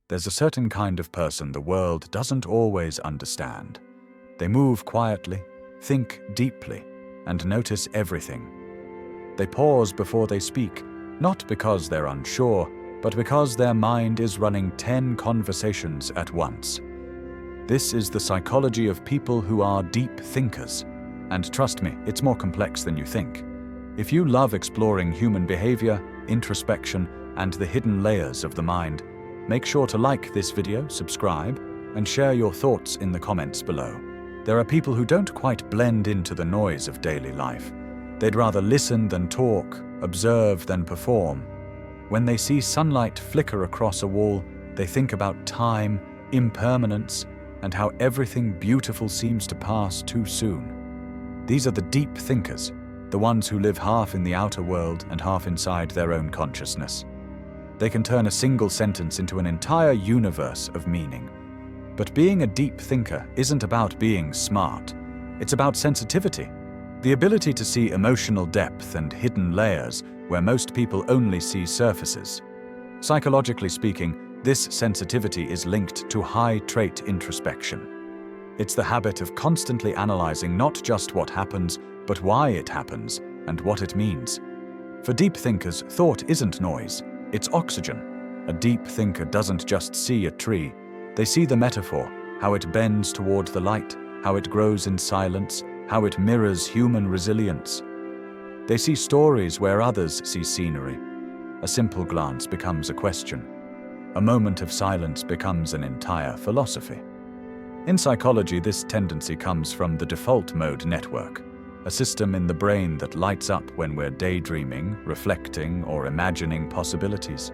There's a certain kind of person the world doesn't always understand. They move quietly, think deeply, and notice everything. They pause before they speak, not because they're unsure, but because their mind is running 10 conversations at once. This is the psychology of people who are deep thinkers. And trust me, it's more complex than you think. If you love exploring human behavior, introspection, and the hidden layers of the mind, make sure to like this video, subscribe, and share your thoughts in the comments below. There are people who don't quite blend into the noise of daily life. They'd rather listen than talk, observe than perform. When they see sunlight flicker across a wall, they think about time, impermanence, and how everything beautiful seems to pass too soon. These are the deep thinkers, the ones who live half in the outer world and half inside their own consciousness. They can turn a single sentence into an entire universe of meaning. But being a deep thinker isn't about being smart. It's about sensitivity, the ability to see emotional depth and hidden layers where most people only see surfaces. Psychologically speaking, this sensitivity is linked to high-trait introspection. It's the habit of constantly analyzing not just what happens, but why it happens and what it means. For deep thinkers, thought isn't noise, it's oxygen. A deep thinker doesn't just see a tree, they see the metaphor, how it bends toward the light, how it grows in silence, how it mirrors human resilience. They see stories where others see scenery. A simple glance becomes a question. A moment of silence becomes an entire philosophy. In psychology, this tendency comes from the default mode network, a system in the brain that lights up when we're daydreaming, reflecting, or imagining possibilities.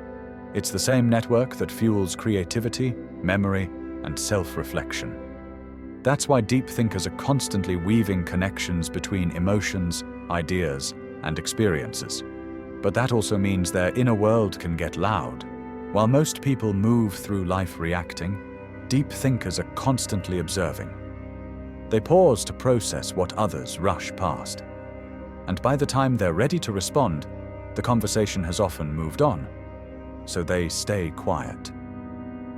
It's the same network that fuels creativity, memory, and self-reflection. That's why deep thinkers are constantly weaving connections between emotions, ideas, and experiences. But that also means their inner world can get loud. While most people move through life reacting, deep thinkers are constantly observing. They pause to process what others rush past. And by the time they're ready to respond, the conversation has often moved on. So they stay quiet.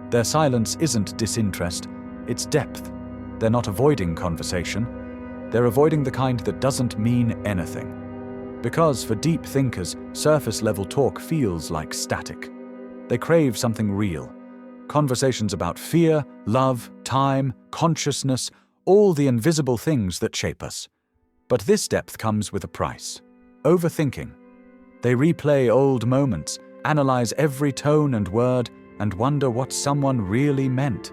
Their silence isn't disinterest, it's depth. They're not avoiding conversation. They're avoiding the kind that doesn't mean anything. Because for deep thinkers, surface-level talk feels like static. They crave something real. Conversations about fear, love, time, consciousness, all the invisible things that shape us. But this depth comes with a price. Overthinking. They replay old moments, analyze every tone and word, and wonder what someone really meant.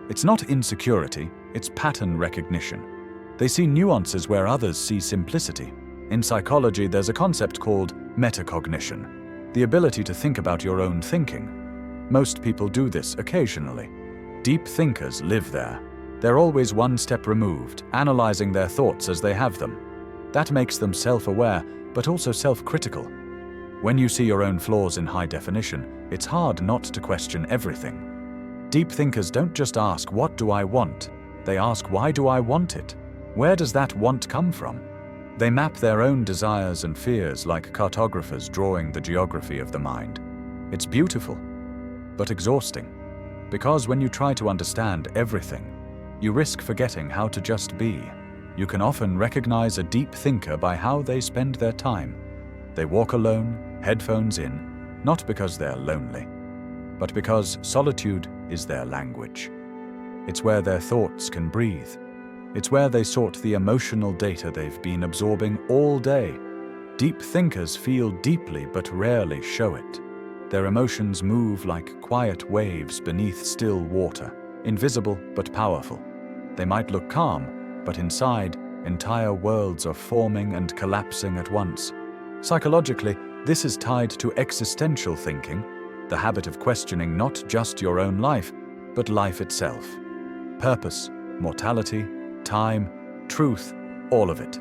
It's not insecurity, it's pattern recognition. They see nuances where others see simplicity. In psychology, there's a concept called metacognition, the ability to think about your own thinking. Most people do this occasionally. Deep thinkers live there. They're always one step removed, analyzing their thoughts as they have them. That makes them self-aware, but also self-critical. When you see your own flaws in high definition, it's hard not to question everything. Deep thinkers don't just ask, "What do I want?" They ask, "Why do I want it? Where does that want come from?" They map their own desires and fears like cartographers drawing the geography of the mind. It's beautiful, but exhausting. Because when you try to understand everything, you risk forgetting how to just be. You can often recognize a deep thinker by how they spend their time. They walk alone, headphones in, not because they're lonely, but because solitude is their language. It's where their thoughts can breathe. It's where they sort the emotional data they've been absorbing all day. Deep thinkers feel deeply but rarely show it. Their emotions move like quiet waves beneath still water, invisible but powerful. They might look calm, but inside, entire worlds are forming and collapsing at once. Psychologically, this is tied to existential thinking, the habit of questioning not just your own life, but life itself. Purpose, mortality, time, truth, all of it.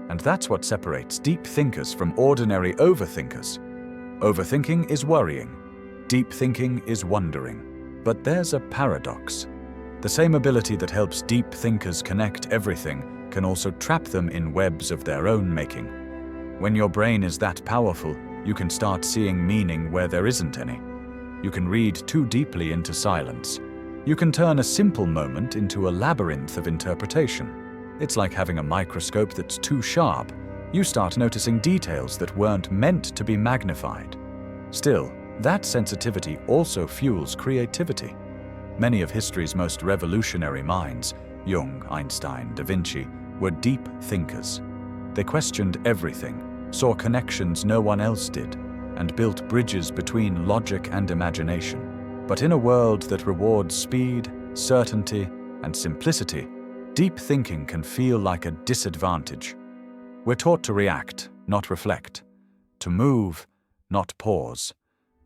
And that's what separates deep thinkers from ordinary overthinkers. Overthinking is worrying. Deep thinking is wondering. But there's a paradox. The same ability that helps deep thinkers connect everything can also trap them in webs of their own making. When your brain is that powerful, you can start seeing meaning where there isn't any. You can read too deeply into silence. You can turn a simple moment into a labyrinth of interpretation. It's like having a microscope that's too sharp. You start noticing details that weren't meant to be magnified. Still, that sensitivity also fuels creativity. Many of history's most revolutionary minds, Jung, Einstein, Da Vinci, were deep thinkers. They questioned everything, saw connections no one else did, and built bridges between logic and imagination. But in a world that rewards speed, certainty, and simplicity, deep thinking can feel like a disadvantage. We're taught to react, not reflect, to move, not pause.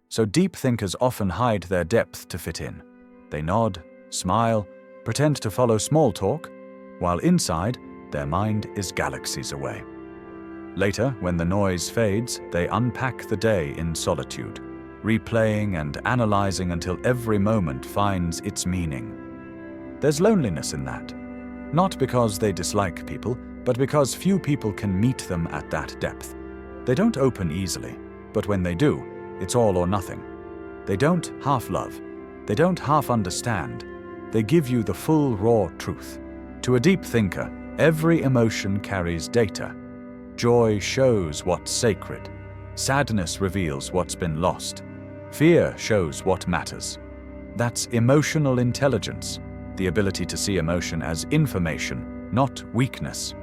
So deep thinkers often hide their depth to fit in. They nod, smile, pretend to follow small talk, while inside, their mind is galaxies away. Later, when the noise fades, they unpack the day in solitude, replaying and analyzing until every moment finds its meaning. There's loneliness in that, not because they dislike people, but because few people can meet them at that depth. They don't open easily, but when they do, it's all or nothing. They don't half love. They don't half understand. They give you the full raw truth. To a deep thinker, every emotion carries data. Joy shows what's sacred. Sadness reveals what's been lost. Fear shows what matters. That's emotional intelligence, the ability to see emotion as information, not weakness.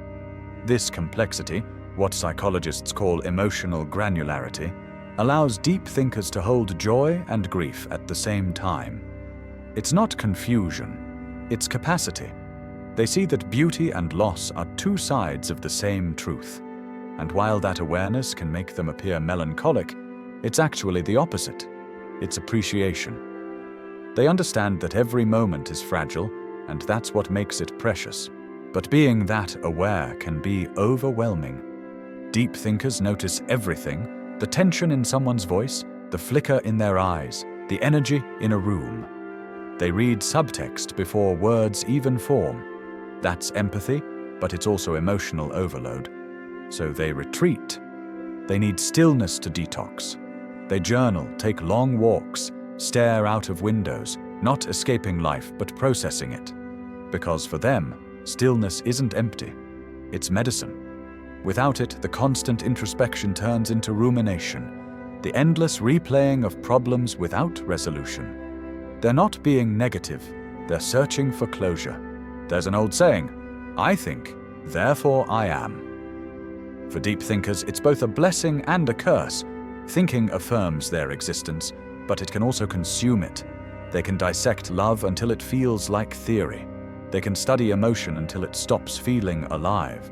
This complexity, what psychologists call emotional granularity, allows deep thinkers to hold joy and grief at the same time. It's not confusion, it's capacity. They see that beauty and loss are two sides of the same truth. And while that awareness can make them appear melancholic, it's actually the opposite. It's appreciation. They understand that every moment is fragile, and that's what makes it precious. But being that aware can be overwhelming. Deep thinkers notice everything: the tension in someone's voice, the flicker in their eyes, the energy in a room. They read subtext before words even form. That's empathy, but it's also emotional overload. So they retreat. They need stillness to detox. They journal, take long walks, stare out of windows, not escaping life but processing it. Because for them, stillness isn't empty. It's medicine. Without it, the constant introspection turns into rumination, the endless replaying of problems without resolution. They're not being negative, they're searching for closure. There's an old saying, "I think, therefore I am." For deep thinkers, it's both a blessing and a curse. Thinking affirms their existence, but it can also consume it. They can dissect love until it feels like theory. They can study emotion until it stops feeling alive.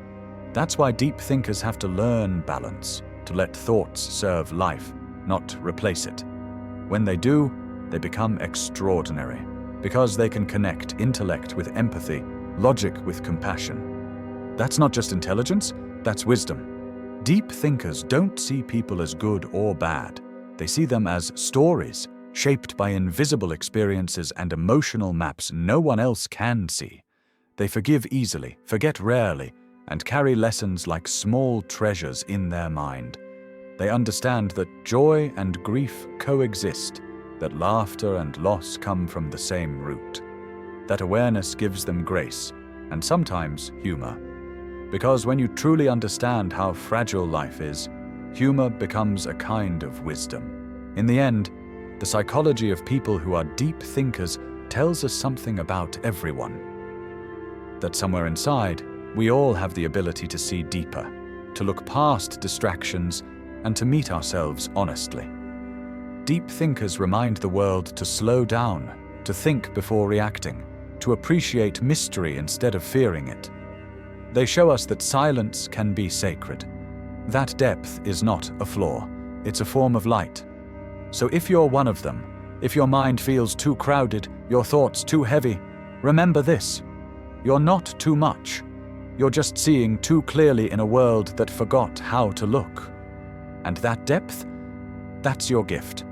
That's why deep thinkers have to learn balance, to let thoughts serve life, not replace it. When they do, they become extraordinary, because they can connect intellect with empathy, logic with compassion. That's not just intelligence, that's wisdom. Deep thinkers don't see people as good or bad. They see them as stories, shaped by invisible experiences and emotional maps no one else can see. They forgive easily, forget rarely, and carry lessons like small treasures in their mind. They understand that joy and grief coexist, that laughter and loss come from the same root. That awareness gives them grace, and sometimes humor. Because when you truly understand how fragile life is, humor becomes a kind of wisdom. In the end, the psychology of people who are deep thinkers tells us something about everyone. That somewhere inside, we all have the ability to see deeper, to look past distractions, and to meet ourselves honestly. Deep thinkers remind the world to slow down, to think before reacting, to appreciate mystery instead of fearing it. They show us that silence can be sacred. That depth is not a flaw, it's a form of light. So if you're one of them, if your mind feels too crowded, your thoughts too heavy, remember this: you're not too much. You're just seeing too clearly in a world that forgot how to look. And that depth, that's your gift.